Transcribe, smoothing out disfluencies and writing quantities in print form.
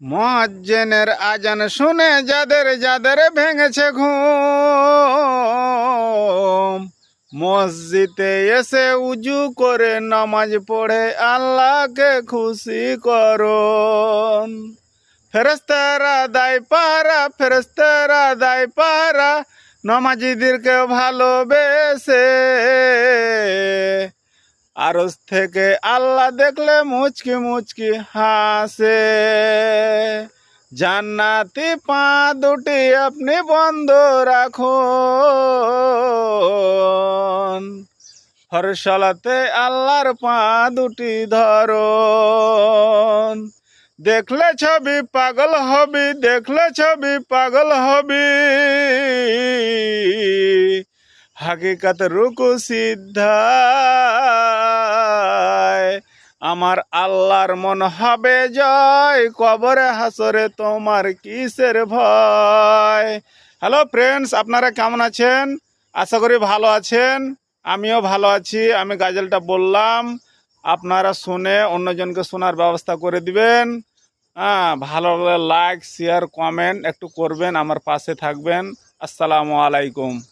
মুয়াজ্জিনের আজান শুনে যাদের যাদের ভেঙেছে ঘুম, মসজিদে এসে উজু করে নামাজ পড়ে আল্লাহকে খুশি করুন। ফেরেশতারা দায় পারা, ফেরেশতারা দায় পারা, নামাজীদেরকে ভালোবেসে। আরশ থেকে আল্লাহ দেখলে মুচকি মুচকি হাসে। জান্নাতি পা দুটি আপনি বন্ধ রাখুন, ফরসালাতে আল্লাহর পা দুটি ধরুন। দেখলে ছবি পাগল হবি, দেখলে ছবি পাগল হবি, হাকিকত রুকু সিদ্ধায়। আমার আল্লাহর মন হবে জয়, কবরে হাসরে তোমার কিসের ভয়। হ্যালো ফ্রেন্ডস, আপনারা কেমন আছেন? আশা করি ভালো আছেন। আমিও ভালো আছি। আমি গাজলটা বললাম, আপনারা শুনে অন্যজনকে শোনার ব্যবস্থা করে দিবেন। ভালো লাগলে লাইক শেয়ার কমেন্ট একটু করবেন, আমার পাশে থাকবেন। আসসালামু আলাইকুম।